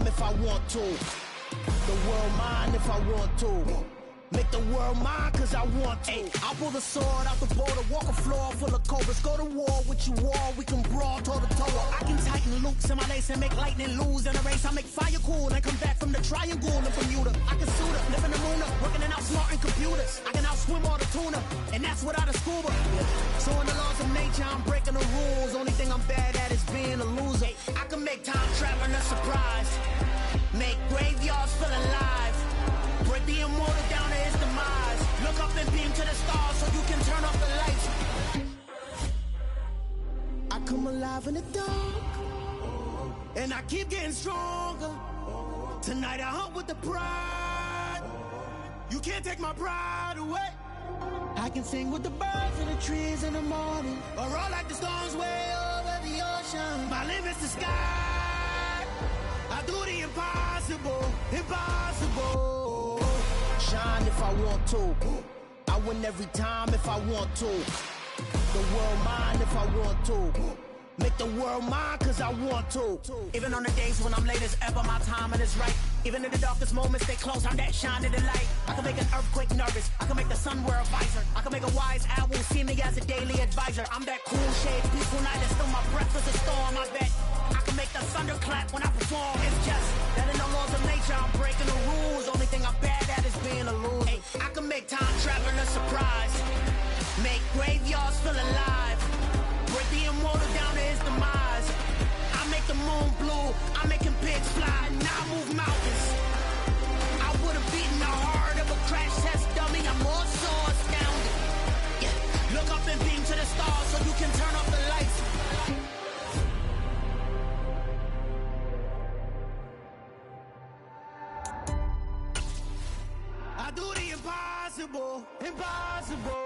if I want to. The world mine if I want to. Make the world mine cause I want to. I'll pull the sword out the border, walk a floor full of cobras. Go to war with you all, we can brawl toe to toe. I can tighten loops in my lace and make lightning lose in a race. I make fire cool and come back from the triangle in Bermuda. I can suit up, live in the moon up, working and outsmarting computers. I can outswim all the tuna, and that's without a scuba. So in the laws of nature, I'm breaking the rules. Only thing I'm bad at is being a loser. I can make time traveling a surprise, make graveyards feel alive, break the immortal down to his demise. Look up and beam to the stars so you can turn off the lights. I come alive in the dark, and I keep getting stronger. Tonight I hunt with the pride. You can't take my pride away. I can sing with the birds and the trees in the morning, or roll like the storms way over the ocean. My limit's the sky. I do the impossible, impossible. Shine if I want to. I win every time if I want to. The world mine if I want to. Make the world mine cause I want to. Even on the days when I'm late as ever, my timing is right. Even in the darkest moments, stay close, I'm that shining the light. I can make an earthquake nervous, I can make the sun wear a visor. I can make a wise owl see me as a daily advisor. I'm that cool shade, peaceful night, and still my breath is a storm. I bet I can make the thunder clap when I perform. It's just that in the laws of nature, I'm breaking the rules. Only thing I'm bad at is being a loser. Hey, I can make time traveling a surprise, make graveyards feel alive, break the immortal down to his demise. I make the moon blue, I make him pigs fly, now I move mountains. I would've beaten the heart of a crash test dummy, I'm more so astounded. Yeah, look up and beam to the stars so you can turn off the lights. I do the impossible, impossible.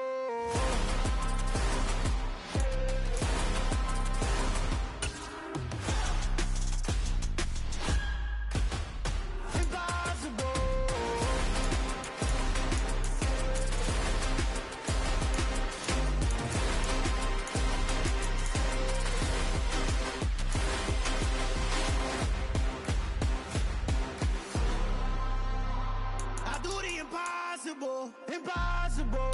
Impossible, impossible.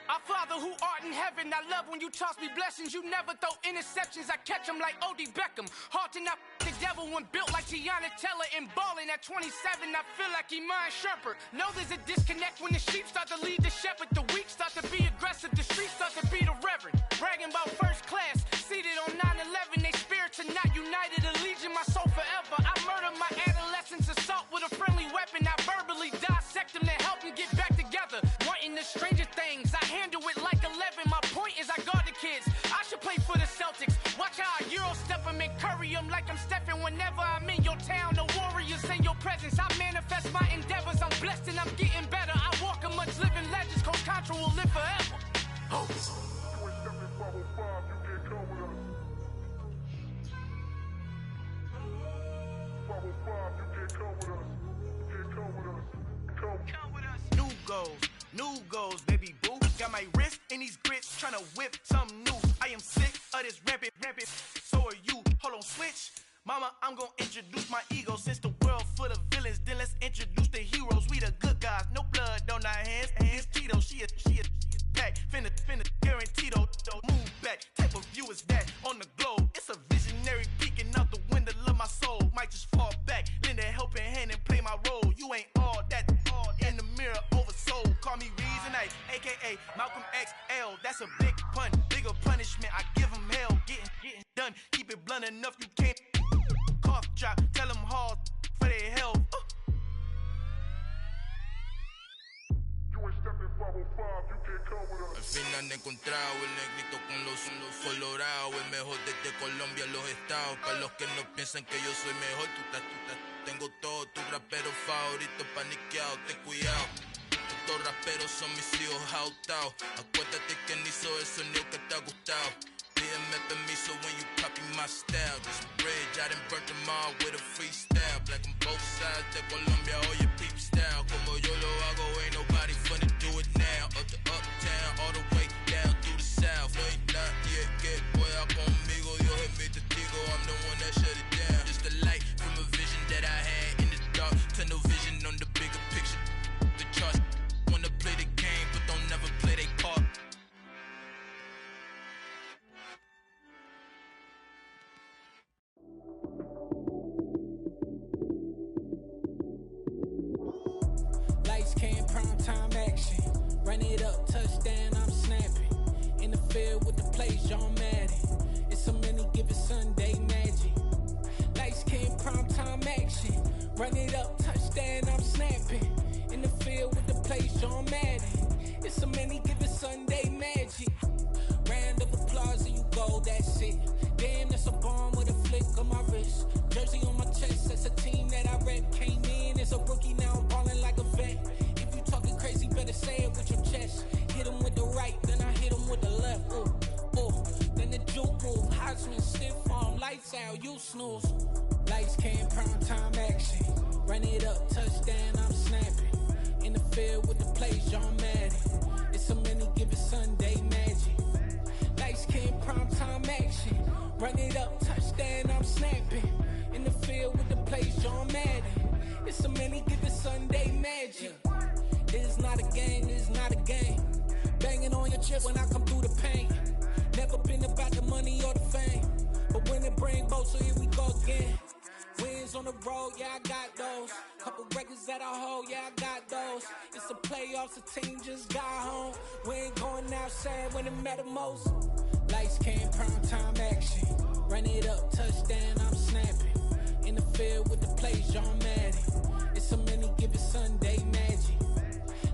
Our Father who art in heaven, I love when you toss me blessings. You never throw interceptions, I catch them like O.D. Beckham. Hard to not the devil when built like Tiana Teller and balling at 27, I feel like Iman Shumpert. Know there's a disconnect when the sheep start to lead the shepherd. The weak start to be aggressive, the streets start to be the reverend. Bragging about first class, seated on 9/11. They spirits are not united, a legion, my soul forever. I murder my adolescence, assault with a friendly weapon. I verbally dissect them to help them get back together. Wanting the stranger things, I handle it like 11. My point is I guard the kids. I should play for the Celtics. Watch how I Euro step them and curry them like I'm Stephen. Whenever I'm in your town, the Warriors in your presence. I manifest my endeavors. I'm blessed and I'm getting better. I walk amongst living legends. Coach Contra will live forever. Oh. New goals, baby boo. Got my wrist in these grits, tryna whip something new. I am sick of this rampant. So are you. Hold on, switch. Mama, I'm gonna introduce my ego. Since the world full of villains, then let's introduce the heroes. We the good guys, no blood on our hands. Hands Tito, she a pack. Finna, guaranteed. Move back. Type of view is that on the globe? It's a visionary peeking out the window of my soul. Might just fall back, lend a helping hand and play my role. You ain't all that. In the mirror, oversold. Call me Reason A, aka Malcolm XL. That's a big pun, bigger punishment. I give him hell, getting done. Keep it blunt enough, you can't. Cough drop, tell them hard for their health. Al final he encontrado el negrito con los colorados, el mejor desde Colombia, los estados. Para los que no piensan que yo soy mejor, tengo todo, tu rapero favorito paniqueado, ten cuidado. Estos raperos son mis hijos autados. Acuérdate que ni hizo el sonido que te ha gustado. Pídeme MFing me, so when you copy my style, this bridge, I done burnt them all with a freestyle. Black on both sides, de Colombia, all your peep style. Como yo lo hago, ain't nobody finna do it now. Up to uptown, all the way down through the south. No, ain't not yet, get pueda conmigo. Yo es mi testigo, I'm the one that shut it down. Just the light from a vision that I had in the dark. Tunnel vision on the bigger picture. The charts wanna play the game, but don't never play their part. Lights came, prime time action. Run it up, touchdown, I'm snapping. In the field with the plays, John Madden. It's so many, give it Sunday magic. Lights came, prime time action. Run it up, touchdown, I'm snapping. In the field with the plays, John Madden. It's so many, give it Sunday magic. Round of applause and you go, that's it. Damn, that's a bomb with a flick on my wrist. Jersey on my chest, that's a team that I rep. Came in as a rookie, now I'm ballin' like a vet. If you talking crazy, better say it with your chest. Hit him with the right, then I hit him with the left. Ooh, ooh, then the juke move. Heisman, stiff arm, lights out, you snooze. Lights came, prime time action. Run it up, touchdown, I'm snapping. In the field with the plays, John Madden. It's so many, give it Sunday magic. Lights came, prime time action. Run it up, touchdown, I'm snapping. In the field with the plays, John Madden. It's so many, give it Sunday magic. It's not a game, it's not a game. Banging on your chest when I come through the pain. Never been about the money or the fame. But when it bring both, so here we go again. Wins on the road, yeah, I got those. Couple records that I hold, yeah, I got those. It's the playoffs, the team just got home. We ain't going outside when it matter most. Lights came, prime time action. Run it up, touchdown, I'm snapping. In the field with the plays, John Madden. It's so many, give it Sunday magic.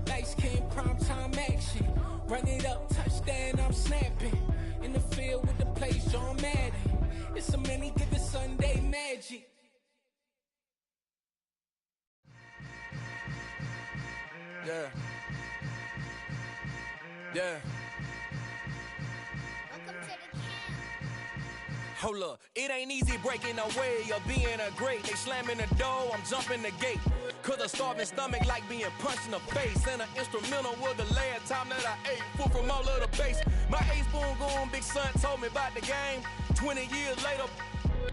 Lights came, prime time action. Run it up, touchdown, I'm snapping. In the field with the plays, John Madden. It's so many, give it Sunday magic. Yeah. Yeah. Welcome to the camp. Hold up, it ain't easy breaking away or being a great. They slamming the door, I'm jumping the gate. Cause a starving stomach like being punched in the face. And an instrumental was the last time that I ate. Food from all of the base. My A-spoon going, big son told me about the game. 20 years later,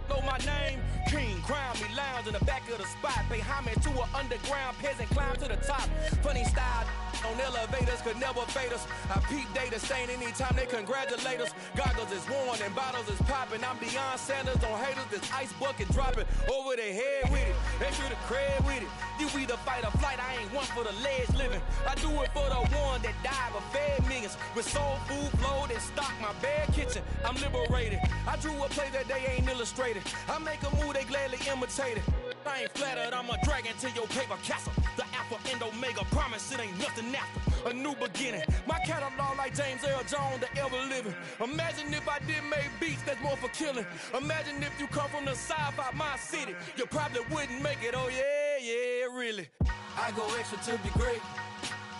know my name. King, crown me, lounge in the back of the spot. Pay homage to an underground peasant, climb to the top. Funny style on elevators could never fade us. I peep data stain anytime they congratulate us. Goggles is worn and bottles is popping. I'm Deion Sanders on haters, this ice bucket dropping over their head with it. They should have cred with it. You either fight or flight, I ain't one for the ledge living. I do it for the one that died but fed millions. With soul food flowed and stocked my bare kitchen. I'm liberated. I drew a play that they ain't illustrated. I make a move, they gladly imitate it. I ain't flattered, I'm a dragon to your paper castle. The Alpha and Omega, promise it ain't nothing after. A new beginning. My catalog like James Earl Jones, the ever living. Imagine if I did make beats that's more for killing. Imagine if you come from the sci-fi my city. You probably wouldn't make it, oh yeah, yeah, really. I go extra to be great.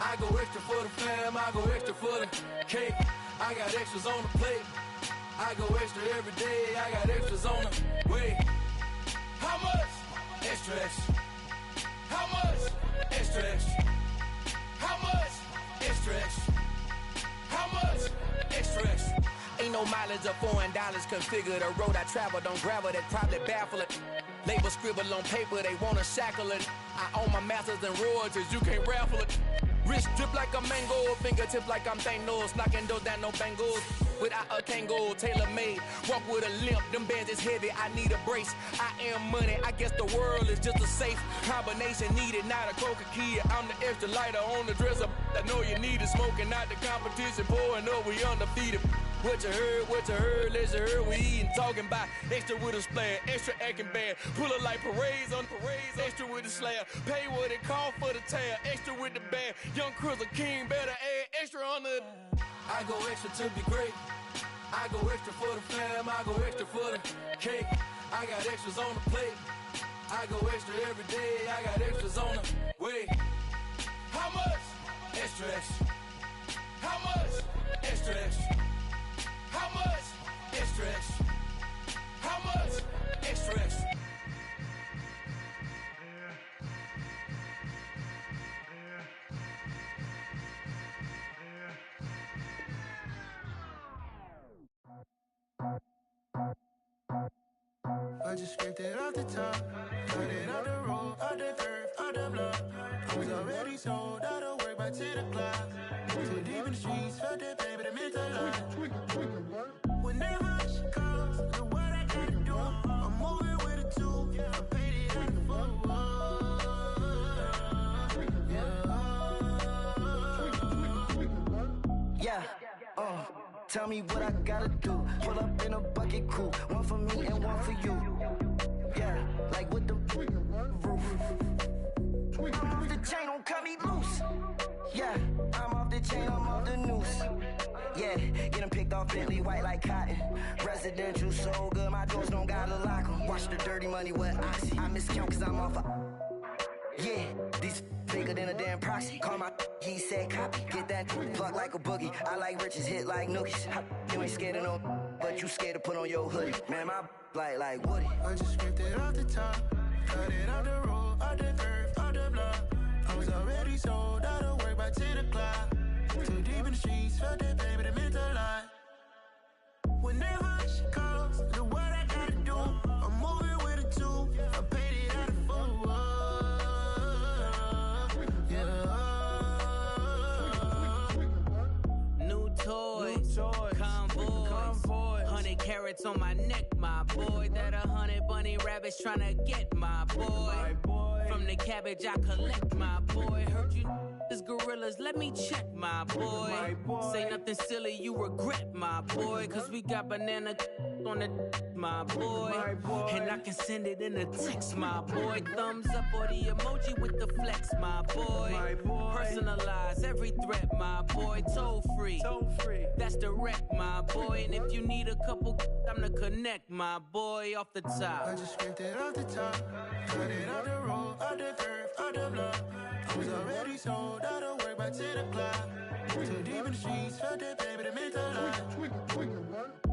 I go extra for the fam, I go extra for the cake. I got extras on the plate. I go extra every day, I got extras on the way. How much? Extra, extra. How much? Extra, extra. How much? Extra, extra. How much? Extra, extra. Ain't no mileage of $4 configure the road I travel. Don't gravel, that probably baffle it. Label scribble on paper, they wanna shackle it. I own my masters and royalties, you can't raffle it. Wrist drip like a mango, fingertips like I'm Thanos. Knocking those down, no bangles. Without a Kango, tailor-made. Walk with a limp, them bands is heavy, I need a brace. I am money, I guess the world is just a safe combination needed, not a coca key. I'm the extra lighter on the dresser. I know you need it, smoking out the competition, pouring up, we undefeated. What you heard, let's heard, we eating, talking about extra with a splash, extra acting bad. Pull it like parades on parades, extra with the slab. Pay what it cost for the tab, extra with the bag. Young Cruiser King, better add extra on the. I go extra to be great. I go extra for the fam, I go extra for the cake. I got extras on the plate. I go extra every day, I got extras on the way. How much? Extra, extra. How much? Extra, extra. How much? Extra. Extra, extra. How much? Extra, extra. I just scraped it off the top, cut it off the road, off the turf, off the block. I was already sold out of work by 10 o'clock. Too deep in the streets, felt that pain, but it meant a lot. Whenever she calls, know what I gotta do. I'm moving with a two, I paid it out the full. Yeah, tell me what I gotta do. Pull up in a bucket crew, one for me and one for you. Yeah, like with the roof. I'm off the chain, don't cut me loose. Yeah, I'm off the chain, I'm off the noose. Yeah, getting picked off Bentley white like cotton. Residential so good, my doors don't gotta lock 'em. Watch the dirty money with Oxy. I miscount cause I'm off yeah, these bigger than a damn proxy. Call my he said copy. Get that plug like a boogie. I like riches, hit like nookies. You ain't scared of no, but you scared to put on your hoodie. Man, my like Woody. I just scraped it off the top, cut it off the road, off the turf, off the block. I was already sold out of work by 10 o'clock. Too deep in the streets, felt that pain, but it meant a lot. Whenever she calls, know what I gotta do. I'm moving with a two, I paid it out of full. New toys, convoys, 100 carats on my neck, my boy. That 100 bunny rabbits tryna get my boy. From the cabbage I collect, my boy. Heard you is gorillas, let me check, my boy. Say nothing silly, you regret, my boy. Cause we got banana on the my boy. And I can send it in a text, my boy. Thumbs up or the emoji with the flex, my boy. Personalize every threat, my boy. Toll free, that's direct, my boy. And if you need a couple, I'm to connect, my boy. Off the top, I just scraped it off the top, cut it off the road, off the turf, off the block. I was already sold out of work by 10 o'clock. Too deep in the streets, felt that pain, but it meant a lot.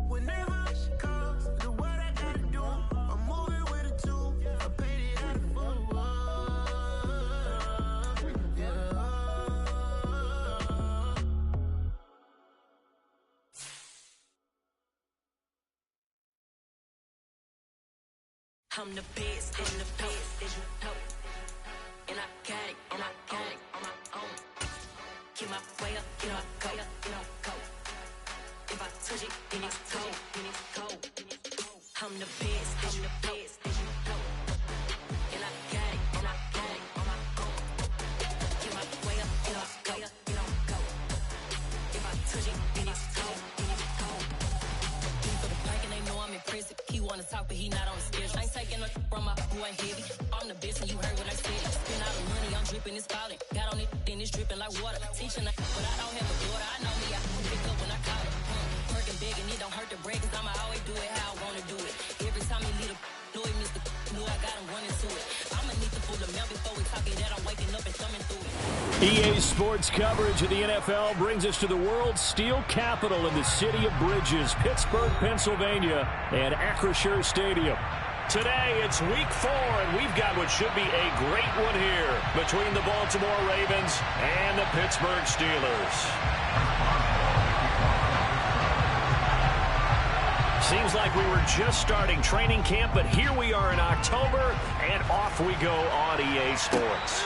Whenever she calls, know what I gotta do. I'm moving with a two, I paid it out of full. I'm the best, as you know. And I got it, on my own. Get my way up, get my go. If I touch it, then it's cold. I'm the best, as you know. And I got it, on my own. Get my way up, get my go. If I touch it, then it's cold. For the blank and they know I'm impressive. He wanna talk, but he not on the schedule. I ain't taking no from my boy heavy. I'm the best and you heard what I said. Spend all the money, I'm dripping, it's falling. Got on it, then it's dripping like water. Teaching but I don't have a daughter. I know me, I can pick up when I call it. Working big and it don't hurt to break, cause I'ma always do it how I wanna do it. Every time he lead a know it, Mr. Knew I got him running to it. I'ma need to pull the mail before we talk it that I'm waking up and thumbing through it. EA Sports coverage of the NFL brings us to the world's steel capital in the city of Bridges, Pittsburgh, Pennsylvania, and Acrisure Stadium. Today, it's week 4, and we've got what should be a great one here between the Baltimore Ravens and the Pittsburgh Steelers. Seems like we were just starting training camp, but here we are in October, and off we go on EA Sports.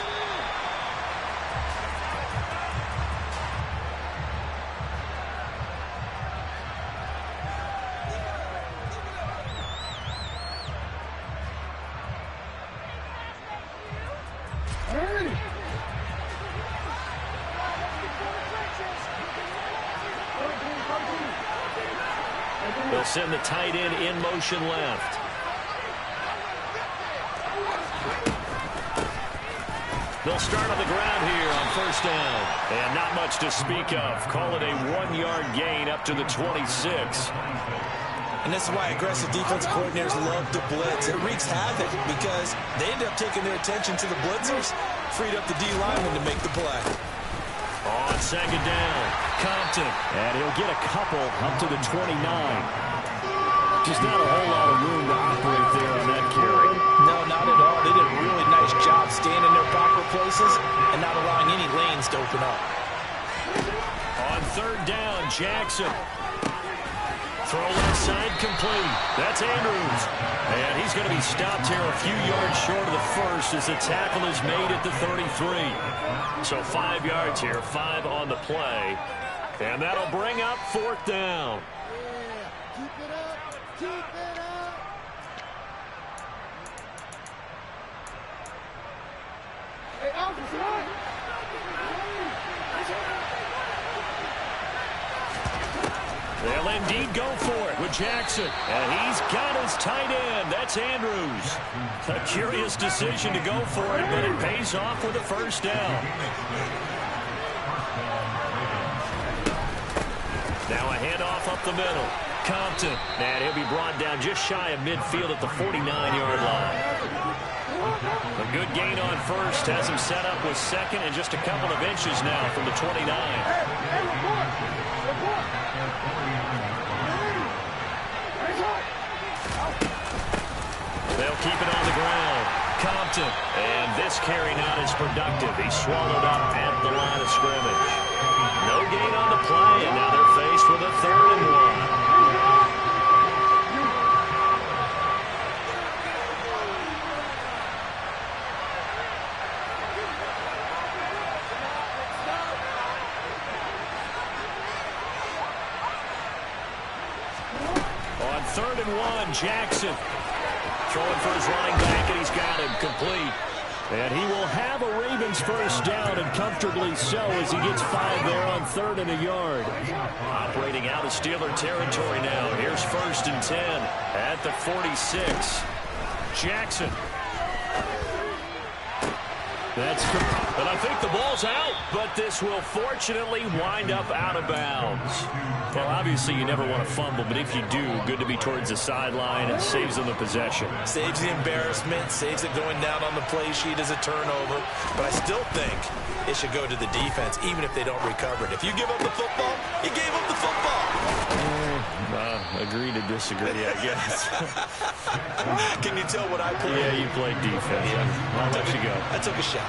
They'll send the tight end in motion left. They'll start on the ground here on first down. And not much to speak of. Call it a 1-yard gain up to the 26. And that's why aggressive defensive coordinators love to blitz. It wreaks havoc because they end up taking their attention to the blitzers, freed up the D-lineman to make the play. On second down, Compton. And he'll get a couple up to the 29. Just not a whole lot of room to operate there on that carry. No, not at all. They did a really nice job staying in their proper places and not allowing any lanes to open up. On third down, Jackson. Throw left side complete. That's Andrews. And he's going to be stopped here a few yards short of the first as the tackle is made at the 33. So 5 yards here, 5 on the play. And that'll bring up fourth down. Yeah, keep it up. Keep it up. Hey, Alpha's right. They'll indeed go for it with Jackson. And he's got his tight end. That's Andrews. A curious decision to go for it, but it pays off with a first down. Now a handoff up the middle. Compton. And he'll be brought down just shy of midfield at the 49-yard line. A good gain on first has him set up with second and just a couple of inches now from the 29. They'll keep it on the ground. Compton. And this carry not as productive. He's swallowed up at the line of scrimmage. No gain on the play, and now they're faced with a 3rd and 1. On 3rd and 1, Jackson. Throwing for his running back, and he's got him complete. And he will have a Ravens first down, and comfortably so, as he gets 5 there on 3rd and a yard. Operating out of Steeler territory now. Here's 1st and 10 at the 46. Jackson. And I think the ball's out, but this will fortunately wind up out of bounds. Well, obviously you never want to fumble, but if you do, good to be towards the sideline. It saves them the possession. Saves the embarrassment, saves it going down on the play sheet as a turnover. But I still think it should go to the defense, even if they don't recover it. If you give up the football, you gave up the football. Agree to disagree, I guess. Can you tell what I played? Yeah, you played defense. Yeah. I'll let you go. I took a shot.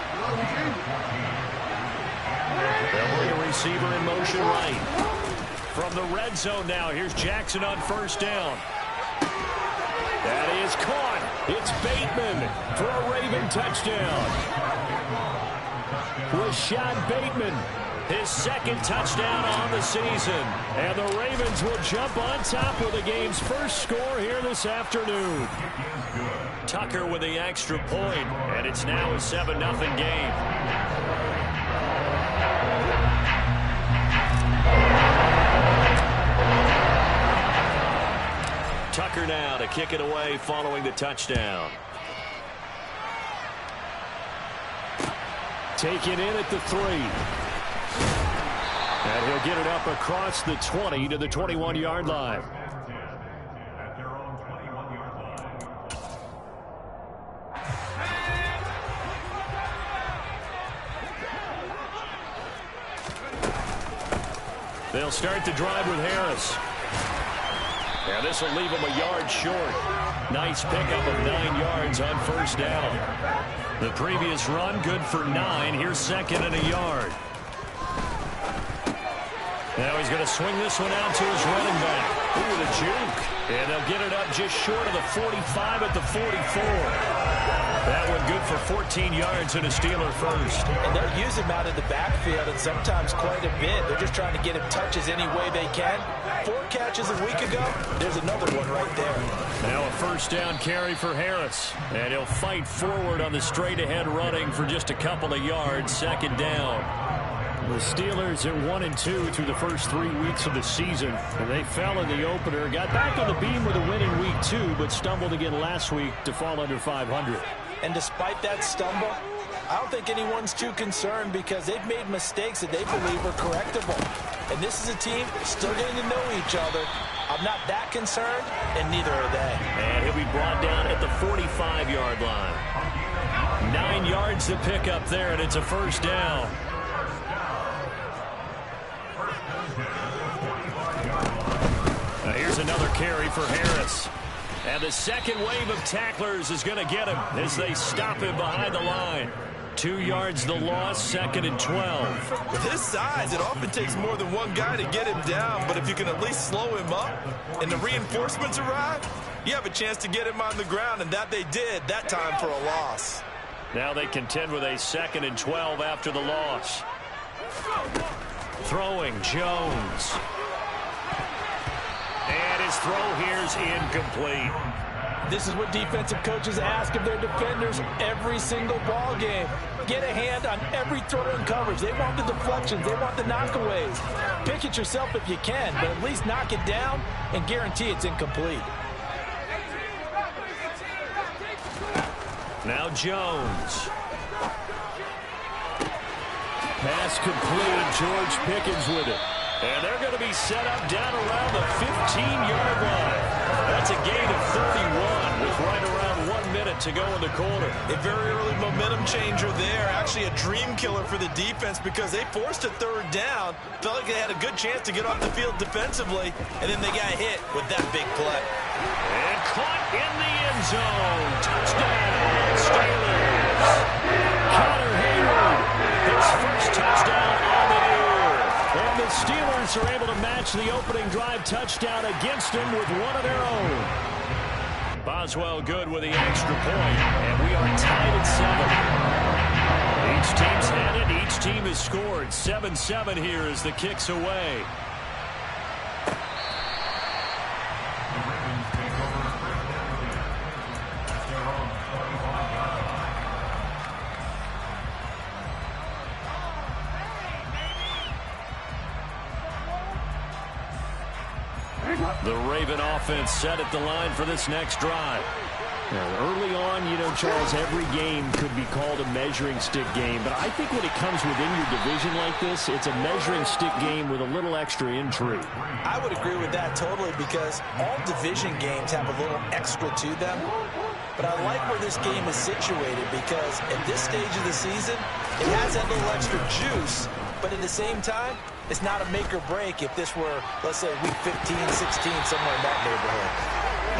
They'll bring a receiver in motion right. From the red zone now, here's Jackson on first down. That is caught. It's Bateman for a Raven touchdown. Rashad Bateman, his 2nd touchdown on the season. And the Ravens will jump on top with the game's first score here this afternoon. Tucker with the extra point, and it's now a 7-0 game. Tucker now to kick it away following the touchdown. Taken in at the 3. And he'll get it up across the 20 to the 21-yard line. They'll start the drive with Harris. And this will leave him a yard short. Nice pickup of 9 yards on first down. The previous run, good for 9. Here's 2nd and a yard. Now he's going to swing this one out to his running back. Ooh, the juke. And they'll get it up just short of the 45 at the 44. That one good for 14 yards and a Steeler first. And they'll use him out of the backfield, and sometimes quite a bit. They're just trying to get him touches any way they can. 4 catches a week ago. There's another one right there. Now a first down carry for Harris. And he'll fight forward on the straight-ahead running for just a couple of yards. 2nd down. The Steelers at 1-2 through the first 3 weeks of the season. And they fell in the opener. Got back on the beam with a win in week 2, but stumbled again last week to fall under 500. And despite that stumble, I don't think anyone's too concerned because they've made mistakes that they believe are correctable. And this is a team still getting to know each other. I'm not that concerned, and neither are they. And he'll be brought down at the 45-yard line. 9 yards to pick up there, and it's a first down. Here's a another carry for Harris. And the second wave of tacklers is going to get him as they stop him behind the line. 2 yards the loss, 2nd and 12. With his size, it often takes more than one guy to get him down, but if you can at least slow him up and the reinforcements arrive, you have a chance to get him on the ground, and that they did, that time for a loss. Now they contend with a 2nd and 12 after the loss. Throwing, Jones. And his throw here is incomplete. This is what defensive coaches ask of their defenders every single ball game. Get a hand on every throw and coverage. They want the deflections. They want the knockaways. Pick it yourself if you can, but at least knock it down and guarantee it's incomplete. Now Jones. Pass complete. George Pickens with it. And they're going to be set up down around the 15-yard line. That's a gain of 31 with right around 1 minute to go in the quarter. A very early momentum changer there. Actually a dream killer for the defense because they forced a 3rd down. Felt like they had a good chance to get off the field defensively, and then they got hit with that big play. And caught in the end zone. Touchdown, Steelers. Connor Hayward, his first touchdown on the year. And the Steelers are able to match the opening drive touchdown against him with one of their own. Boswell good with the extra point, and we are tied at 7. Each team's had it. Each team has scored. 7-7 here as the kick's away. The Raven offense set at the line for this next drive. Now, early on, you know, Charles, every game could be called a measuring stick game. But I think when it comes within your division like this, it's a measuring stick game with a little extra intrigue. I would agree with that totally because all division games have a little extra to them. But I like where this game is situated because at this stage of the season, it has that little extra juice. But at the same time, it's not a make or break if this were, let's say, week 15, 16, somewhere in that neighborhood.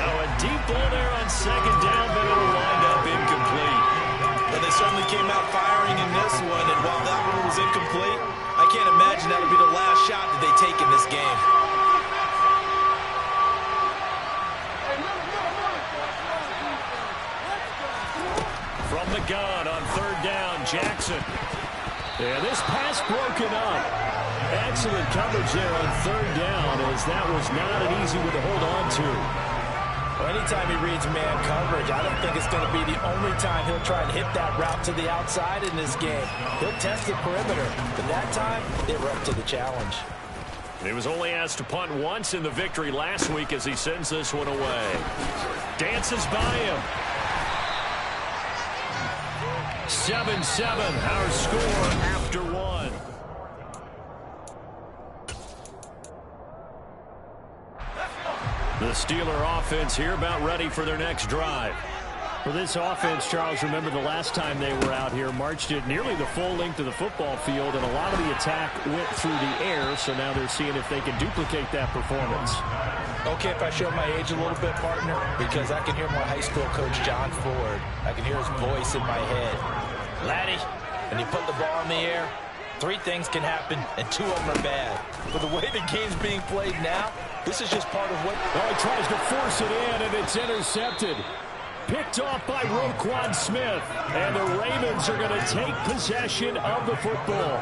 Now a deep ball there on 2nd down, but it'll wind up incomplete. But they certainly came out firing in this one, and while that one was incomplete, I can't imagine that'll be the last shot that they take in this game. From the gun on 3rd down, Jackson. And this pass broken up. Excellent coverage there on 3rd down, as that was not an easy one to hold on to. Well, anytime he reads man coverage, I don't think it's going to be the only time he'll try and hit that route to the outside in this game. He'll test the perimeter, but that time, they were up to the challenge. He was only asked to punt once in the victory last week as he sends this one away. Dances by him. 7-7, our score after 1. The Steeler offense here about ready for their next drive. For this offense, Charles, remember the last time they were out here, marched it nearly the full length of the football field, and a lot of the attack went through the air, so now they're seeing if they can duplicate that performance. Okay, if I show my age a little bit, partner, because I can hear my high school coach, John Ford. I can hear his voice in my head. Laddie, when you put the ball in the air, 3 things can happen, and 2 of them are bad. But the way the game's being played now, this is just part of what... Oh, he tries to force it in, and it's intercepted. Picked off by Roquan Smith. And the Ravens are going to take possession of the football.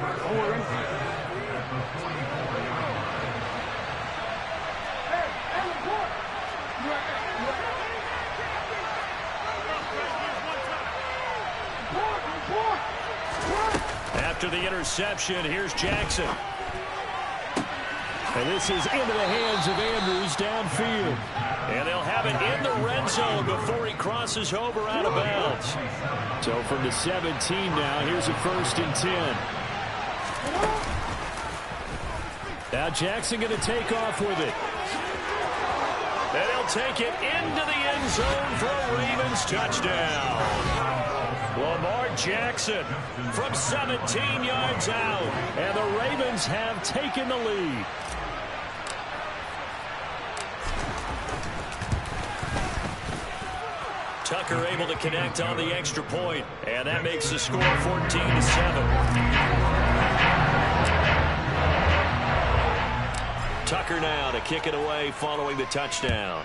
After the interception, here's Jackson. And this is into the hands of Andrews downfield. And they'll have it in the red zone before he crosses over out of bounds. So from the 17 now, here's a 1st and 10. Now Jackson going to take off with it. And he'll take it into the end zone for a Ravens touchdown. Lamar Jackson from 17 yards out. And the Ravens have taken the lead. Tucker able to connect on the extra point, and that makes the score 14-7. Tucker now to kick it away following the touchdown.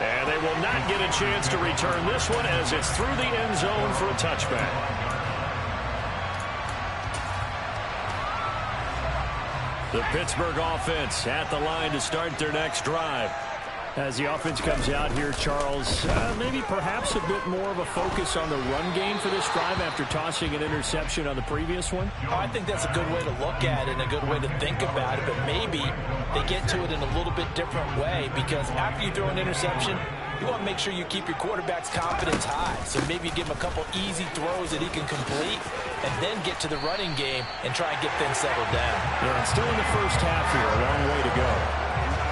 And they will not get a chance to return this one as it's through the end zone for a touchback. The Pittsburgh offense at the line to start their next drive. As the offense comes out here, Charles, maybe perhaps a bit more of a focus on the run game for this drive after tossing an interception on the previous one? Oh, I think that's a good way to look at it and a good way to think about it, but maybe they get to it in a little bit different way, because after you throw an interception, you want to make sure you keep your quarterback's confidence high. So maybe you give him a couple easy throws that he can complete and then get to the running game and try and get things settled down. Yeah, still in the first half here, a long way to go.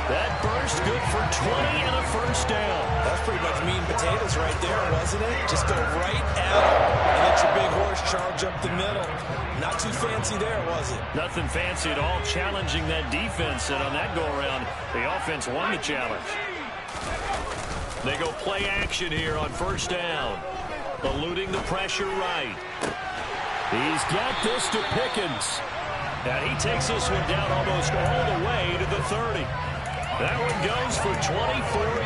That burst good for 20 and a first down. That's pretty much meat and potatoes right there, wasn't it? Just go right at him and let your big horse charge up the middle. Not too fancy there, was it? Nothing fancy at all, challenging that defense. And on that go-around, the offense won the challenge. They go play action here on first down. Eluding the pressure right. He's got this to Pickens. And he takes this one down almost all the way to the 30. That one goes for 24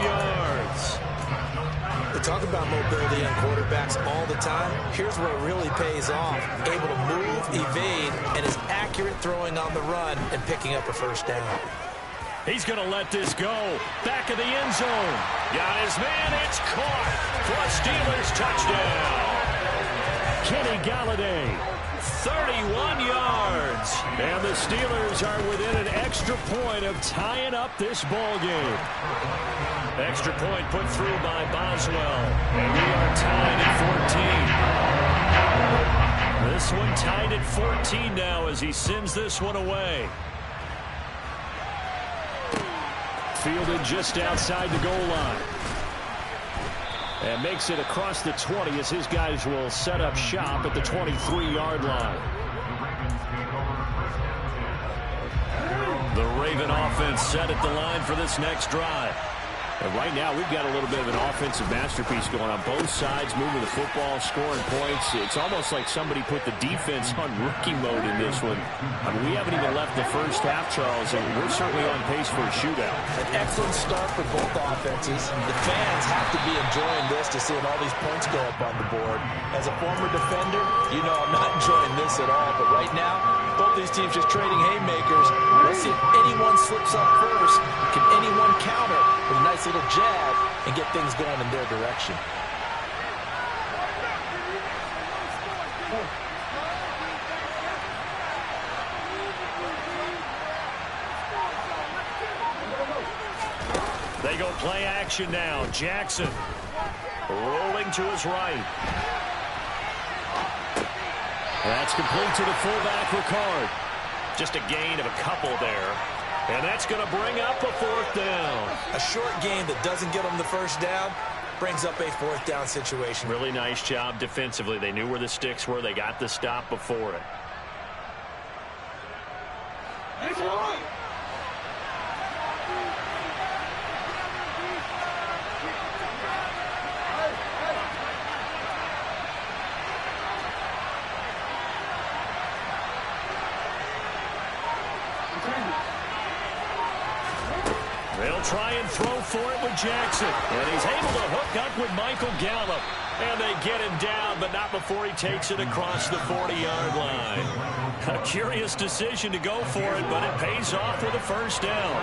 yards. We talk about mobility on quarterbacks all the time. Here's where it really pays off. Able to move, evade, and is accurate throwing on the run and picking up a first down. He's going to let this go. Back of the end zone. Got his man. It's caught for a Steelers touchdown. Kenny Galladay, 31 yards. And the Steelers are within an extra point of tying up this ball game. Extra point put through by Boswell. And we are tied at 14. This one tied at 14 now as he sends this one away. Fielded just outside the goal line. And makes it across the 20 as his guys will set up shop at the 23-yard line. The Raven offense set at the line for this next drive. And right now, we've got a little bit of an offensive masterpiece going on both sides, moving the football, scoring points. It's almost like somebody put the defense on rookie mode in this one. I mean, we haven't even left the first half, Charles, and we're certainly on pace for a shootout. An excellent start for both offenses. The fans have to be enjoying this to seeing all these points go up on the board. As a former defender, you know I'm not enjoying this at all. But right now, both these teams just trading haymakers. Let's see if anyone slips up first. Can anyone counter with a nice little jab and get things going in their direction? They go play action now. Jackson rolling to his right. That's complete to the fullback, Ricard. Just a gain of a couple there. And that's going to bring up a fourth down. A short game that doesn't get them the first down brings up a fourth down situation. Really nice job defensively. They knew where the sticks were. They got the stop before it. They'll try and throw for it with Jackson. And he's able to hook up with Michael Gallup. And they get him down, but not before he takes it across the 40-yard line. A curious decision to go for it, but it pays off with a first down.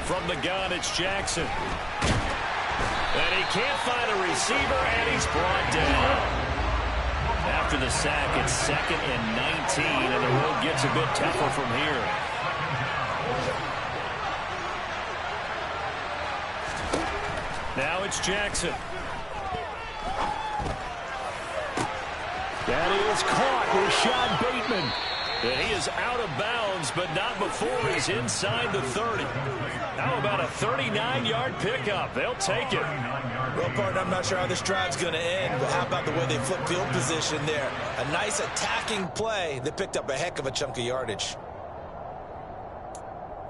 From the gun, it's Jackson. And he can't find a receiver, and he's brought down. After the sack, it's 2nd and 19, and the road gets a bit tougher from here. Now it's Jackson. That is caught with Rashad Bateman. And he is out of bounds, but not before he's inside the 30. How about a 39-yard pickup? They'll take it. Well, partner, I'm not sure how this drive's going to end, but how about the way they flip field position there? A nice attacking play that picked up a heck of a chunk of yardage.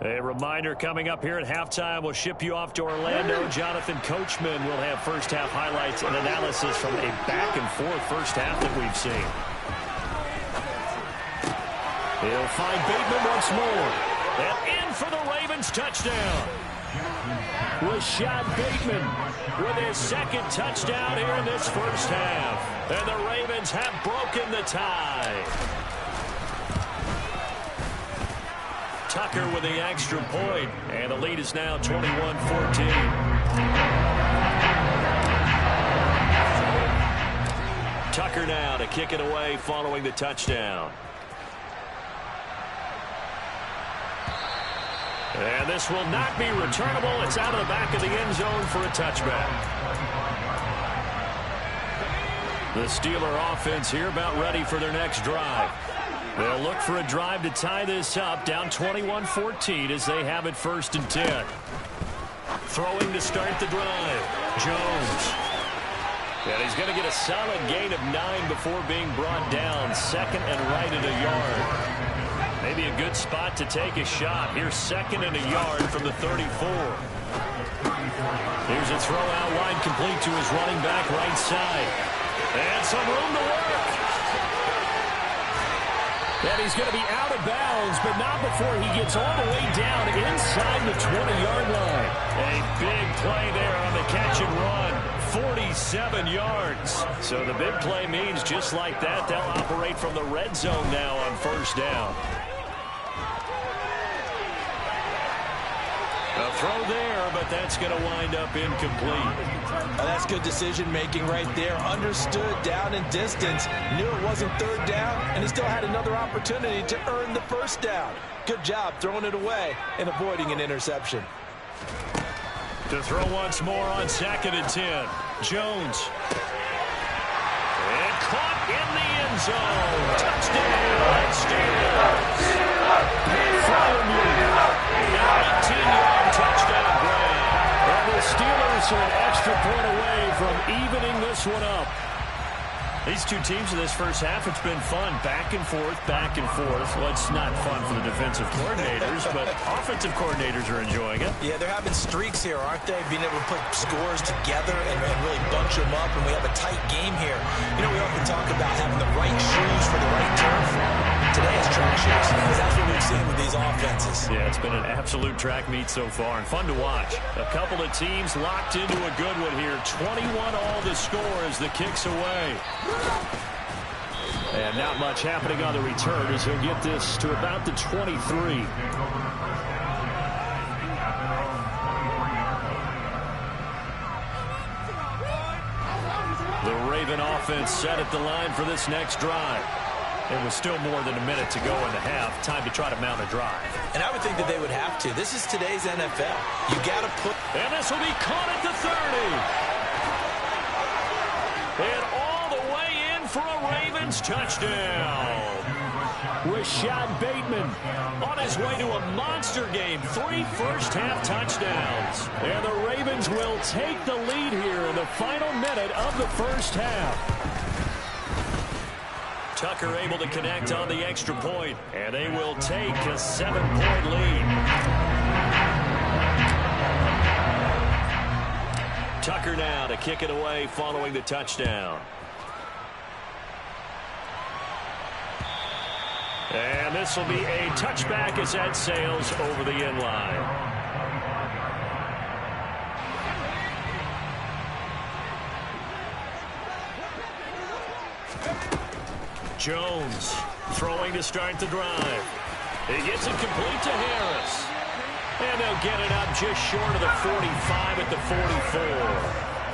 A reminder coming up here at halftime. We'll ship you off to Orlando. Jonathan Coachman will have first-half highlights and analysis from a back-and-forth first half that we've seen. He'll find Bateman once more. And in for the Ravens touchdown. Rashad Bateman with his second touchdown here in this first half. And the Ravens have broken the tie. Tucker with the extra point, and the lead is now 21-14. Tucker now to kick it away following the touchdown. And this will not be returnable. It's out of the back of the end zone for a touchback. The Steeler offense here about ready for their next drive. They'll look for a drive to tie this up, down 21-14 as they have it 1st and 10. Throwing to start the drive, Jones. And he's going to get a solid gain of 9 before being brought down, 2nd and right at a yard. Maybe a good spot to take a shot. Here's 2nd and a yard from the 34. Here's a throw out wide, complete to his running back right side. And some room to work. And he's going to be out of bounds, but not before he gets all the way down inside the 20-yard line. A big play there on the catch and run. 47 yards. So the big play means just like that, they'll operate from the red zone now on 1st down. A throw there, but that's going to wind up incomplete. That's good decision-making right there. Understood down and distance. Knew it wasn't 3rd down, and he still had another opportunity to earn the 1st down. Good job throwing it away and avoiding an interception. To throw once more on 2nd and 10. Jones. And caught in the end zone. Touchdown, Steelers. 19-yard touchdown grab. And the Steelers are an extra point away from evening this one up. These two teams in this first half, it's been fun. Back and forth, back and forth. Well, it's not fun for the defensive coordinators, but offensive coordinators are enjoying it. Yeah, they're having streaks here, aren't they? Being able to put scores together and really bunch them up, and we have a tight game here. You know, we often talk about having the right shoes for the right turf. Today is track shoes, because that's what we've seen with these offenses. Yeah, it's been an absolute track meet so far, and fun to watch. A couple of teams locked into a good one here. 21 all the score as the kick's away. And not much happening on the return as he'll get this to about the 23. The Raven offense set at the line for this next drive. It was still more than a minute to go in the half. Time to try to mount a drive. And I would think that they would have to. This is today's NFL. You got to put... And this will be caught at the 30. And all the way in for a Ravens touchdown. Rashad Bateman on his way to a monster game. 3 first-half touchdowns. And the Ravens will take the lead here in the final minute of the first half. Tucker able to connect on the extra point, and they will take a 7-point lead. Tucker now to kick it away following the touchdown. And this will be a touchback as that sails over the end line. Jones throwing to start the drive. He gets it complete to Harris. And they'll get it up just short of the 45 at the 44.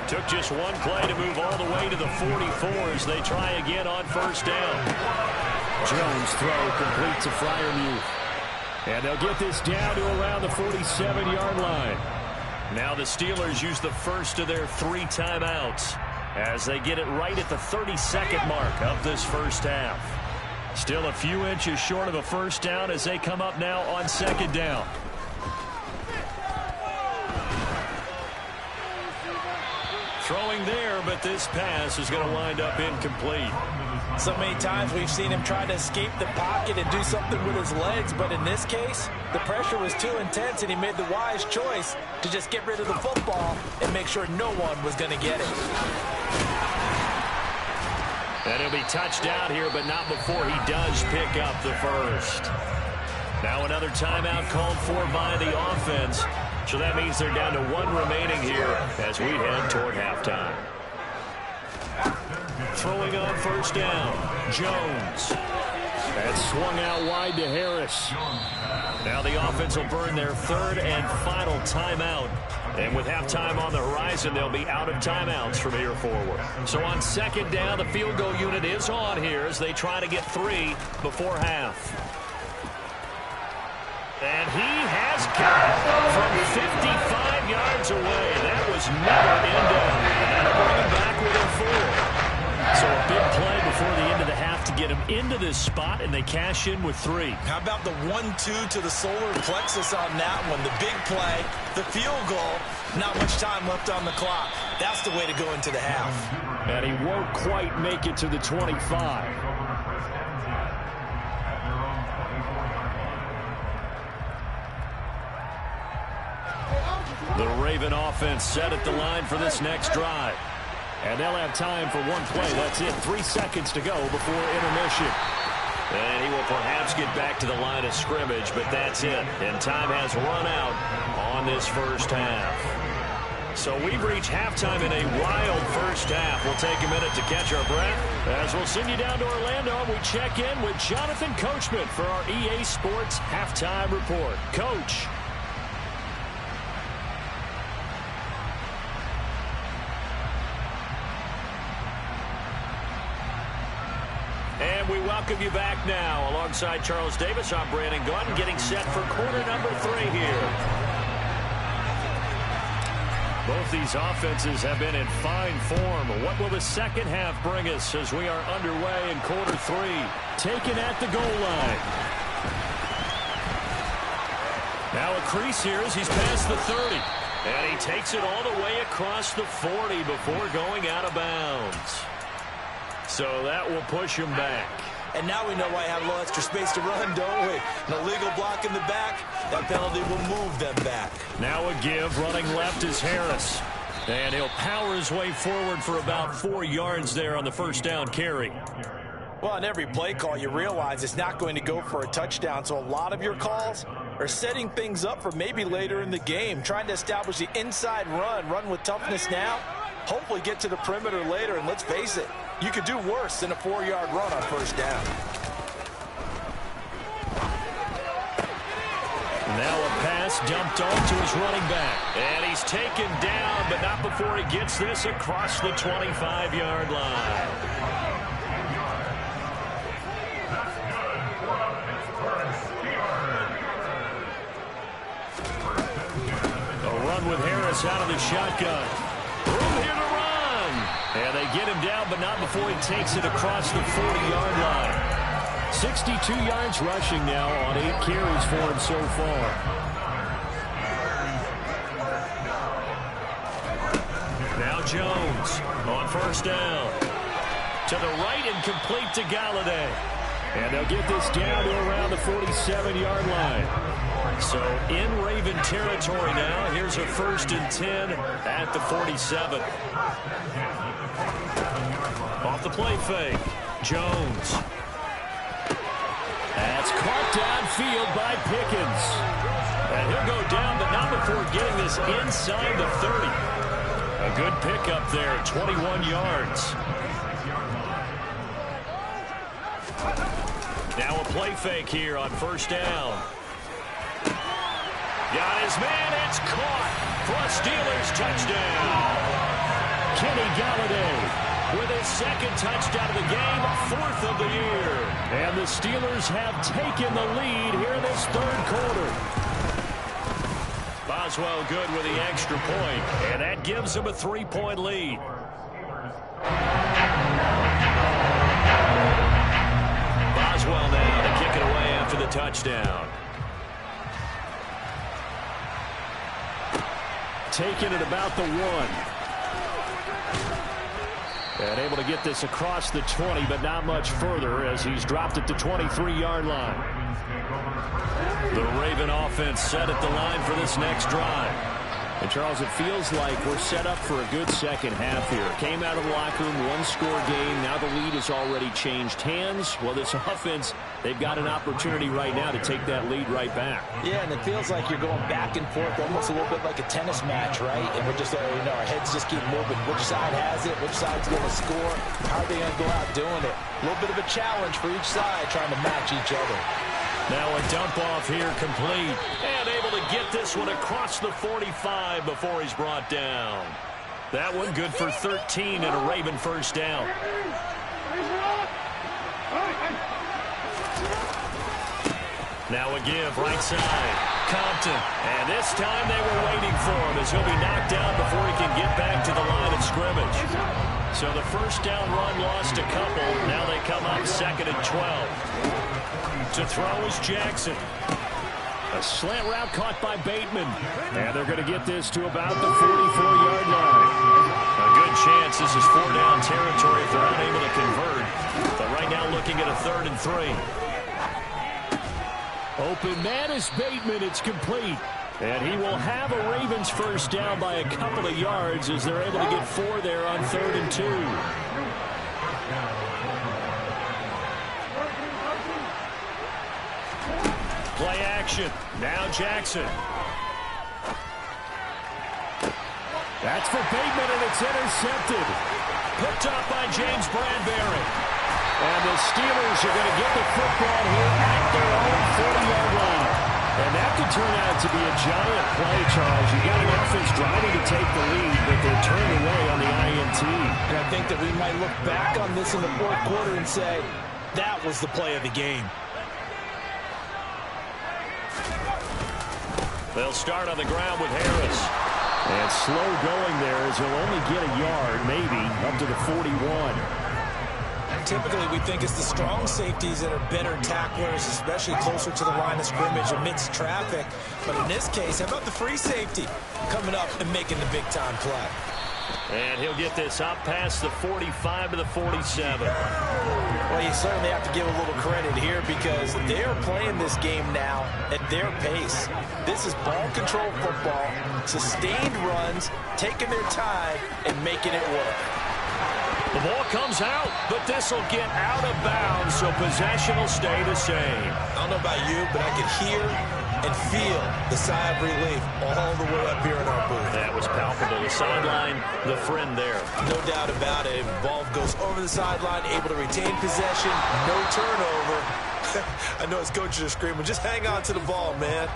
Took just one play to move all the way to the 44 as they try again on 1st down. Jones throw complete to Freiermuth. And they'll get this down to around the 47-yard line. Now the Steelers use the first of their 3 timeouts as they get it right at the 32nd mark of this first half. Still a few inches short of a 1st down as they come up now on 2nd down. going there, but this pass is going to wind up incomplete. So many times we've seen him try to escape the pocket and do something with his legs, but in this case, the pressure was too intense, and he made the wise choice to just get rid of the football and make sure no one was going to get it. And he'll be touched out here, but not before he does pick up the first. Now another timeout called for by the offense. So that means they're down to one remaining here as we head toward halftime. Throwing on first down, Jones. That's swung out wide to Harris. Now the offense will burn their third and final timeout. And with halftime on the horizon, they'll be out of timeouts from here forward. So on second down, the field goal unit is on here as they try to get 3 before half. And he has got it from 55 yards away. That was never in doubt. And that'll bring him back with a 4. So a big play before the end of the half to get him into this spot, and they cash in with 3. How about the 1-2 to the solar plexus on that one? The big play, the field goal, not much time left on the clock. That's the way to go into the half. And he won't quite make it to the 25. The Raven offense set at the line for this next drive. And they'll have time for one play. That's it. 3 seconds to go before intermission. And he will perhaps get back to the line of scrimmage, but that's it. And time has run out on this first half. So we've reached halftime in a wild first half. We'll take a minute to catch our breath as we'll send you down to Orlando. We check in with Jonathan Coachman for our EA Sports Halftime Report. Coach. And we welcome you back now. Alongside Charles Davis, I'm Brandon Gordon, getting set for quarter number 3 here. Both these offenses have been in fine form. What will the second half bring us as we are underway in quarter 3? Taken at the goal line. Now a crease here as he's past the 30. And he takes it all the way across the 40 before going out of bounds. So that will push him back. And now we know why I have a little extra space to run, don't we? An illegal block in the back. That penalty will move them back. Now a give. Running left is Harris. And he'll power his way forward for about 4 yards there on the first down carry. Well, on every play call, you realize it's not going to go for a touchdown. So a lot of your calls are setting things up for maybe later in the game, trying to establish the inside run with toughness now, hopefully get to the perimeter later. And let's face it, you could do worse than a 4-yard run on first down. Now a pass dumped off to his running back. And he's taken down, but not before he gets this across the 25-yard line. A run with Harris out of the shotgun. Room here to run. And they get him down, but not before he takes it across the 40-yard line. 62 yards rushing now on 8 carries for him so far. Now Jones on first down. To the right and complete to Galladay. And they'll get this down to around the 47-yard line. So in Raven territory now. Here's a 1st and 10 at the 47. Off the play fake. Jones. That's caught downfield by Pickens. And he'll go down, but not before getting this inside the 30. A good pickup there, 21 yards. Now a play fake here on first down. Got his man, it's caught for a Steelers touchdown. Kenny Galladay with his 2nd touchdown of the game, 4th of the year. And the Steelers have taken the lead here in this 3rd quarter. Boswell good with the extra point, and that gives them a 3-point lead. Boswell now to kick it away after the touchdown. Taken at about the 1. And able to get this across the 20, but not much further as he's dropped it to 23-yard line. The Raven offense set at the line for this next drive. And, Charles, it feels like we're set up for a good second half here. Came out of the locker room, one-score game. Now the lead has already changed hands. Well, this offense, they've got an opportunity right now to take that lead right back. Yeah, and it feels like you're going back and forth, almost a little bit like a tennis match, right? And we're just, our heads just keep moving. Which side has it? Which side's going to score? How are they going to go out doing it? A little bit of a challenge for each side, trying to match each other. Now a dump off here complete. And able to get this one across the 45 before he's brought down. That one good for 13 and a Raven first down. Now a give right side. Compton. And this time they were waiting for him as he'll be knocked down before he can get back to the line of scrimmage. So the first down run lost a couple. Now they come up 2nd and 12. To throw is Jackson. A slant route caught by Bateman. And they're going to get this to about the 44-yard line. A good chance this is 4-down territory if they're not able to convert. But right now looking at a 3rd and 3. Open man is Bateman. It's complete. And he will have a Ravens first down by a couple of yards as they're able to get 4 there on 3rd and 2. Play action. Now Jackson. That's for Bateman, and it's intercepted. Picked up by James Bradbury. And the Steelers are going to get the football here at their own 40-yard line. And that could turn out to be a giant play, Charles. You got an offense driving to take the lead, but they're turned away on the INT. And I think that we might look back on this in the 4th quarter and say, that was the play of the game. They'll start on the ground with Harris. And slow going there as he'll only get a yard, maybe, up to the 41. Typically, we think it's the strong safeties that are better tacklers, especially closer to the line of scrimmage amidst traffic. But in this case, how about the free safety coming up and making the big-time play? And he'll get this up past the 45 to the 47. Well, you certainly have to give a little credit here because they're playing this game now at their pace. This is ball control football, sustained runs, taking their time, and making it work. The ball comes out, but this will get out of bounds, so possession will stay the same. I don't know about you, but I can hear and feel the sigh of relief all the way up here in our booth. That was palpable. The sideline, the friend there. No doubt about it. Ball goes over the sideline, able to retain possession, no turnover. I know his coaches are screaming, just hang on to the ball, man.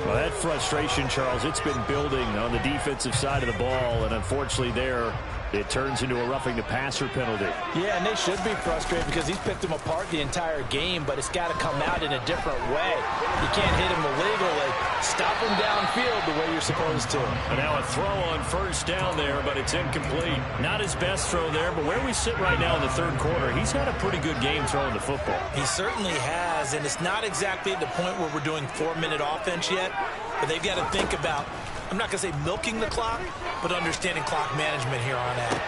Well, that frustration, Charles, it's been building on the defensive side of the ball, and unfortunately there, it turns into a roughing the passer penalty. Yeah, and they should be frustrated because he's picked them apart the entire game, but it's got to come out in a different way. You can't hit him illegally. Stop him downfield the way you're supposed to. And now a throw on first down there, but it's incomplete. Not his best throw there, but where we sit right now in the 3rd quarter, he's had a pretty good game throwing the football. He certainly has, and it's not exactly at the point where we're doing 4-minute offense yet, but they've got to think about, I'm not going to say milking the clock, but understanding clock management here on out.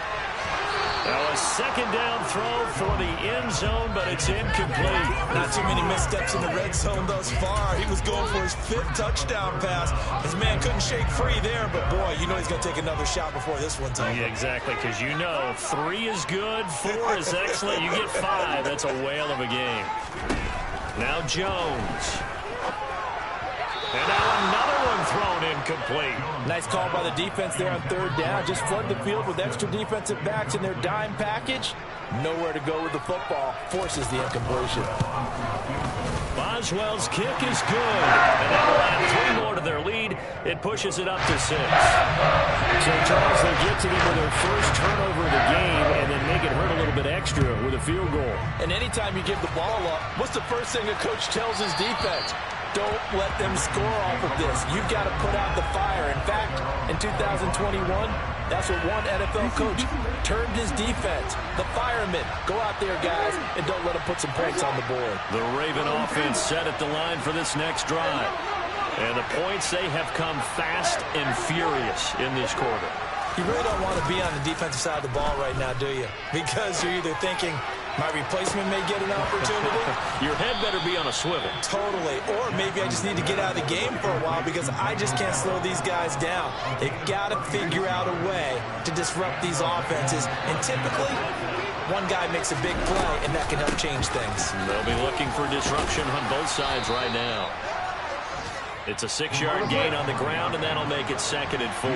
Now a 2nd down throw for the end zone, but it's incomplete. Not too many missteps in the red zone thus far. He was going for his 5th touchdown pass. His man couldn't shake free there, but boy, you know he's going to take another shot before this one's over. Yeah, exactly, because you know 3 is good, 4 is excellent. You get 5. That's a whale of a game. Now Jones. And now another one thrown incomplete. Nice call by the defense there on 3rd down. Just flood the field with extra defensive backs in their dime package. Nowhere to go with the football. Forces the incompletion. Boswell's kick is good. And that'll add 3 more to their lead. It pushes it up to 6. So, Charles, they get to them with their first turnover of the game and then make it hurt a little bit extra with a field goal. And anytime you give the ball up, what's the first thing a coach tells his defense? Don't let them score off of this. You've got to put out the fire. In fact, in 2021, that's what one NFL coach termed his defense. The firemen. Go out there, guys, and don't let them put some points on the board. The Raven offense set at the line for this next drive. And the points, they have come fast and furious in this quarter. You really don't want to be on the defensive side of the ball right now, do you? Because you're either thinking, my replacement may get an opportunity. Your head better be on a swivel. Totally. Or maybe I just need to get out of the game for a while because I just can't slow these guys down. They've got to figure out a way to disrupt these offenses. And typically, one guy makes a big play, and that can help change things. They'll be looking for disruption on both sides right now. It's a 6-yard gain on the ground, and that'll make it 2nd and 4.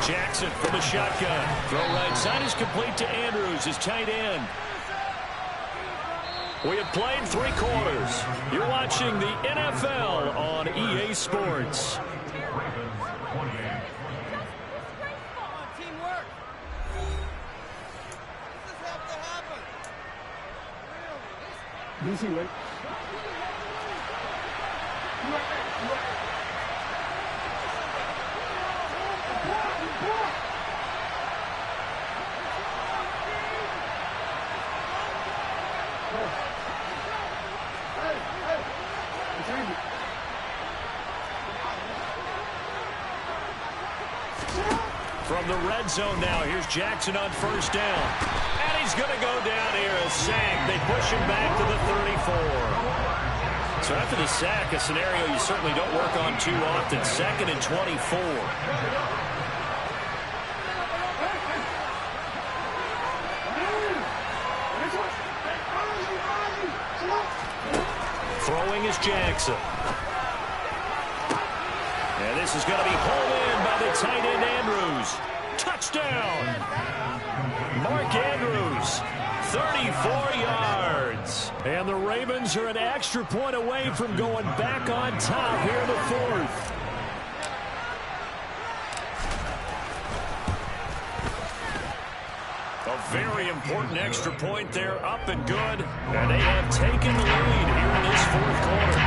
Jackson from the shotgun. Throw right side is complete to Andrews, his tight end. We have played 3 quarters. You're watching the NFL on EA Sports. Easy, right? From the red zone now, here's Jackson on 1st down. And he's going to go down here, a sack. They push him back to the 34. So after the sack, a scenario you certainly don't work on too often. 2nd and 24. Throwing is Jackson. And this is going to be pulled in by the tight end Andrews. Touchdown! Mark Andrews, 34 yards. And the Ravens are an extra point away from going back on top here in the 4th. A very important extra point there, up and good. And they have taken the lead here in this 4th quarter.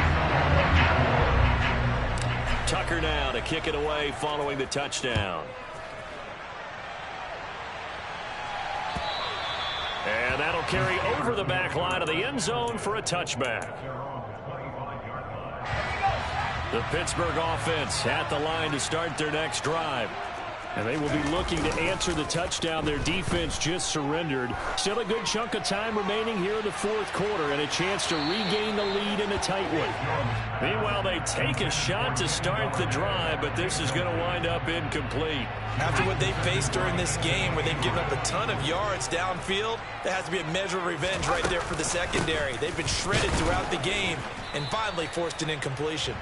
Tucker now to kick it away following the touchdown. And that'll carry over the back line of the end zone for a touchback. The Pittsburgh offense at the line to start their next drive. And they will be looking to answer the touchdown their defense just surrendered. Still a good chunk of time remaining here in the 4th quarter and a chance to regain the lead in a tight one. Meanwhile, they take a shot to start the drive, but this is going to wind up incomplete. After what they faced during this game where they've given up a ton of yards downfield, there has to be a measure of revenge right there for the secondary. They've been shredded throughout the game and finally forced an incompletion.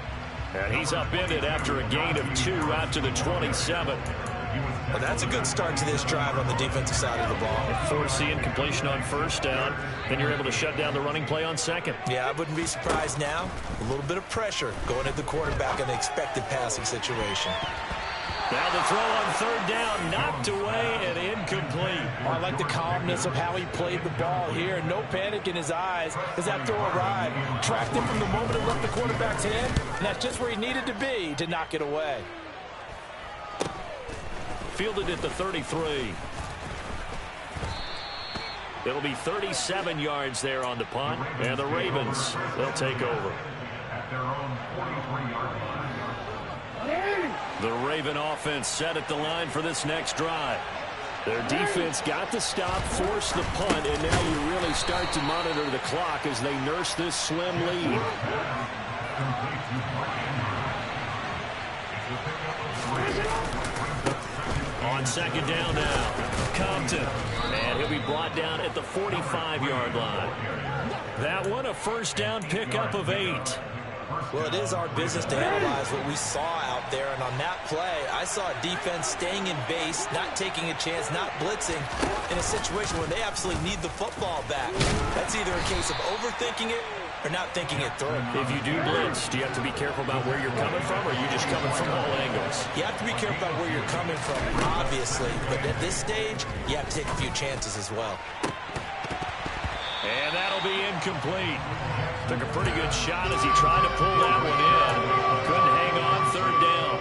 And he's upended after a gain of 2 out to the 27. Well, that's a good start to this drive on the defensive side of the ball. Force the incompletion on 1st down. Then you're able to shut down the running play on 2nd. Yeah, I wouldn't be surprised now. A little bit of pressure going at the quarterback in the expected passing situation. Now the throw on 3rd down, knocked away and incomplete. I like the calmness of how he played the ball here. No panic in his eyes as that throw arrived. Tracked it from the moment it left the quarterback's hand, and that's just where he needed to be to knock it away. Fielded at the 33. It'll be 37 yards there on the punt, and the Ravens, they'll take over. The Raven offense set at the line for this next drive. Their defense got the stop, forced the punt, and now you really start to monitor the clock as they nurse this slim lead. On 2nd down now, Compton. And he'll be brought down at the 45-yard line. That one, a 1st down pickup of 8. Well, it is our business to analyze what we saw out there, and on that play, I saw a defense staying in base, not taking a chance, not blitzing, in a situation where they absolutely need the football back. That's either a case of overthinking it or not thinking it through. If you do blitz, do you have to be careful about where you're coming from, or are you just coming from all angles? You have to be careful about where you're coming from, obviously, but at this stage, you have to take a few chances as well. And that'll be incomplete. Took a pretty good shot as he tried to pull that one in. Couldn't hang on 3rd down.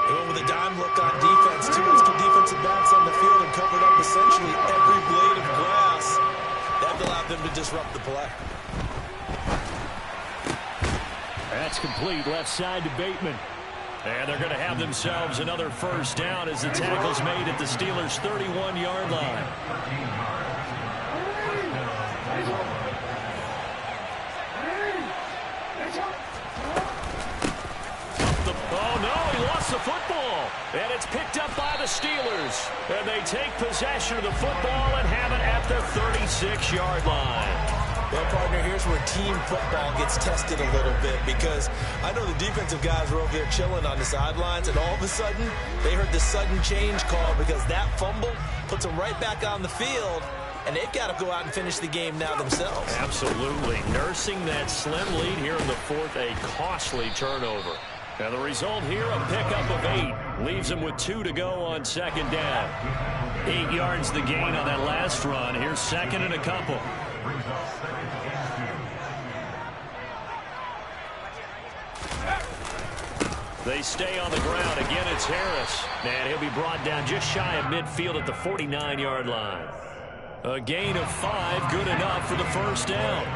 He went with a dime look on defense. 2 extra defensive backs on the field and covered up essentially every blade of grass. That allowed them to disrupt the play. That's complete. Left side to Bateman. And they're going to have themselves another first down as the tackle's made at the Steelers' 31-yard line. Oh, no, he lost the football. And it's picked up by the Steelers. And they take possession of the football and have it at the 36-yard line. Well, partner, here's where team football gets tested a little bit, because I know the defensive guys were over there chilling on the sidelines, and all of a sudden, they heard the sudden change call because that fumble puts them right back on the field, and they've got to go out and finish the game now themselves. Absolutely. Nursing that slim lead here in the fourth, a costly turnover. And the result here, a pickup of 8. Leaves them with 2 to go on second down. 8 yards the gain on that last run. Here's second and a couple. They stay on the ground. Again, it's Harris. And he'll be brought down just shy of midfield at the 49-yard line. A gain of 5, good enough for the first down.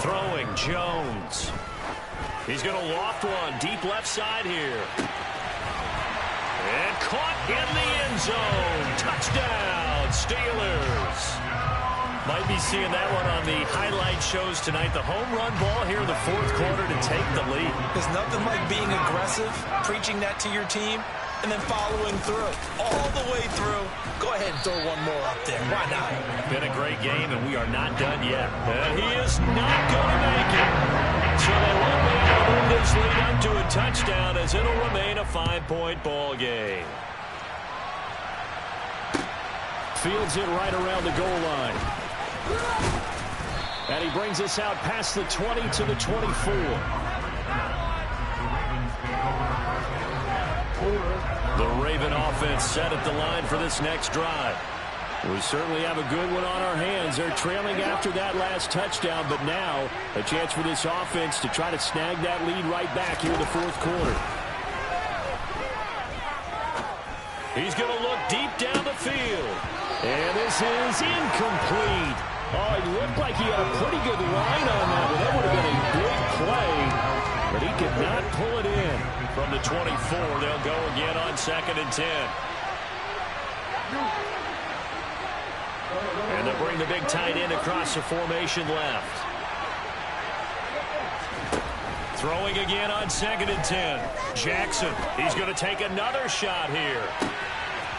Throwing, Jones. He's going to loft one deep left side here. And caught in the end zone. Touchdown, Steelers. Might be seeing that one on the highlight shows tonight. The home run ball here in the fourth quarter to take the lead. There's nothing like being aggressive, preaching that to your team, and then following through. All the way through. Go ahead and throw one more up there. Why not? Been a great game, and we are not done yet. And he is not going to make it. So they won't be able to move this lead up to a touchdown, as it'll remain a 5-point ball game. Fields it right around the goal line. And he brings us out past the 20 to the 24. The Raven offense set at the line for this next drive. We certainly have a good one on our hands. They're trailing after that last touchdown, but now a chance for this offense to try to snag that lead right back here in the fourth quarter. He's going to look deep down the field. And this is incomplete. Oh, he looked like he had a pretty good line on that, but that would have been a big play. But he could not pull it in. From the 24, they'll go again on 2nd and 10. And they'll bring the big tight end across the formation left. Throwing again on 2nd and 10. Jackson, he's going to take another shot here.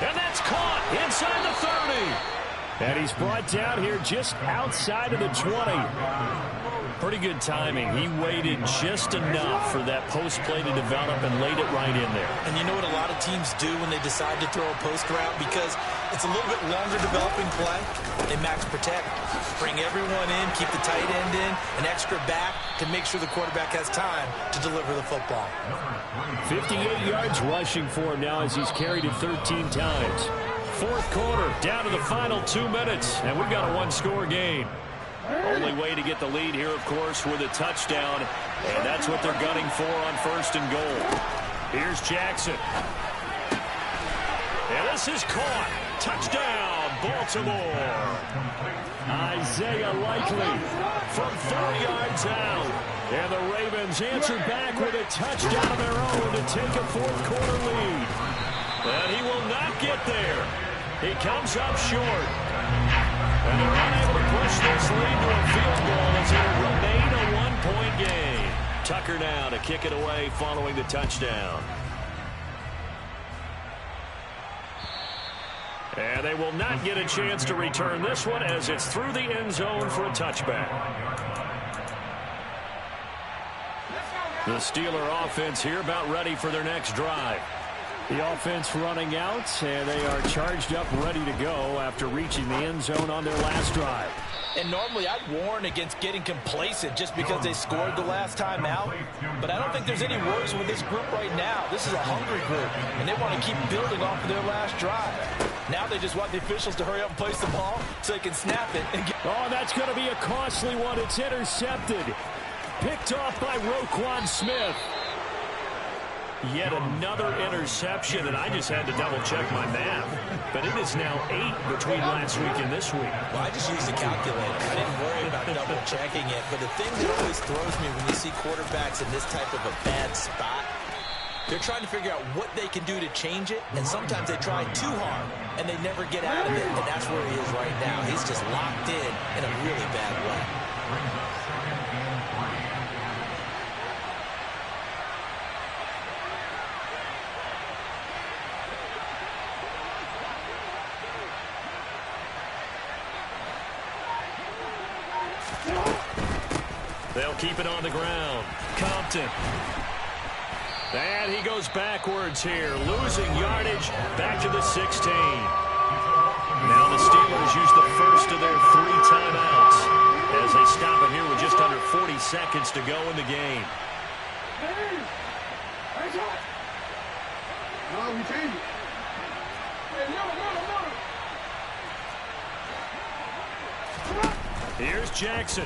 And that's caught inside the 30. And he's brought down here just outside of the 20. Pretty good timing. He waited just enough for that post play to develop and laid it right in there. And you know what a lot of teams do when they decide to throw a post route? Because it's a little bit longer developing play. They max protect. Bring everyone in, keep the tight end in, an extra back to make sure the quarterback has time to deliver the football. 58 yards rushing for him now as he's carried it 13 times. Fourth quarter, down to the final 2 minutes, and we've got a one-score game. Only way to get the lead here, of course, with a touchdown, and that's what they're gunning for on 1st and goal. Here's Jackson. And this is caught. Touchdown, Baltimore. Isaiah Likely from 4 yards out. And the Ravens answer back with a touchdown of their own to take a fourth quarter lead. And he will not get there. He comes up short. And they're unable to push this lead to a field goal as it will remain a one-point game. Tucker now to kick it away following the touchdown. And they will not get a chance to return this one as it's through the end zone for a touchback. The Steeler offense here about ready for their next drive. The offense running out, and they are charged up, ready to go after reaching the end zone on their last drive. And normally I'd warn against getting complacent just because they scored the last time out. But I don't think there's any worries with this group right now. This is a hungry group, and they want to keep building off of their last drive. Now they just want the officials to hurry up and place the ball so they can snap it. And oh, that's going to be a costly one. It's intercepted. Picked off by Roquan Smith. Yet another interception, and I just had to double-check my math. But it is now 8 between last week and this week. Well, I just used a calculator. I didn't worry about double-checking it. But the thing that always throws me when you see quarterbacks in this type of a bad spot, they're trying to figure out what they can do to change it, and sometimes they try too hard, and they never get out of it, and that's where he is right now. He's just locked in a really bad way. They'll keep it on the ground. Compton. And he goes backwards here, losing yardage back to the 16. Now the Steelers use the first of their 3 timeouts as they stop it here with just under 40 seconds to go in the game. Here's Jackson.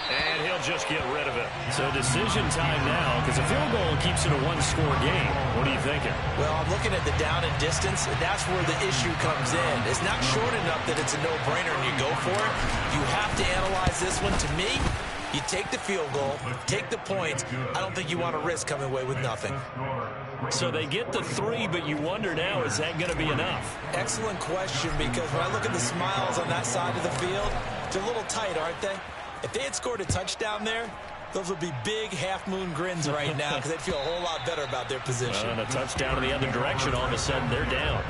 And he'll just get rid of it. So decision time now, because a field goal keeps it a one-score game. What are you thinking? Well, I'm looking at the down and distance, and that's where the issue comes in. It's not short enough that it's a no-brainer and you go for it. You have to analyze this one. To me, you take the field goal, take the points. I don't think you want to risk coming away with nothing. So they get the 3, but you wonder now, is that going to be enough? Excellent question, because when I look at the smiles on that side of the field, they're a little tight, aren't they? If they had scored a touchdown there, those would be big half-moon grins right now because they'd feel a whole lot better about their position. And a touchdown in the other direction, all of a sudden they're down.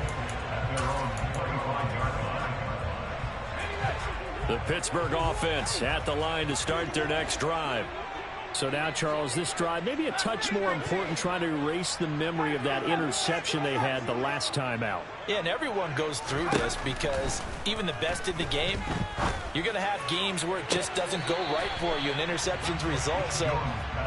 The Pittsburgh offense at the line to start their next drive. So now, Charles, this drive maybe a touch more important, trying to erase the memory of that interception they had the last time out. Yeah, and everyone goes through this because even the best in the game, you're going to have games where it just doesn't go right for you, and interceptions result. So,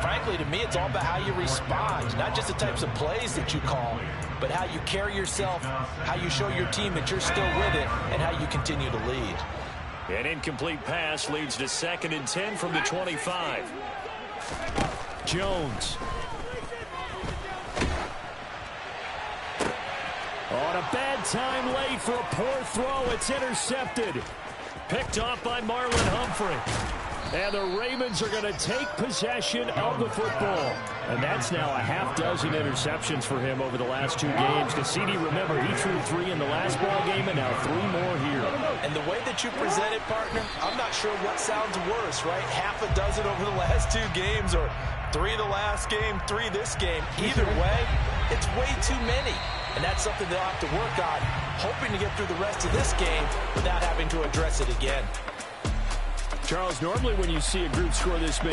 frankly, to me, it's all about how you respond, not just the types of plays that you call, but how you carry yourself, how you show your team that you're still with it, and how you continue to lead. An incomplete pass leads to 2nd and 10 from the 25. Jones. On a bad time late for a poor throw. It's intercepted. Picked off by Marlon Humphrey. And the Ravens are going to take possession of the football. And that's now a half-dozen interceptions for him over the last 2 games. Because CD, remember, he threw 3 in the last ball game and now 3 more here. And the way that you present it, partner, I'm not sure what sounds worse, right? Half a dozen over the last 2 games, or 3 the last game, 3 this game. Either way, it's way too many. And that's something they'll have to work on, hoping to get through the rest of this game without having to address it again. Charles, normally when you see a group score this big,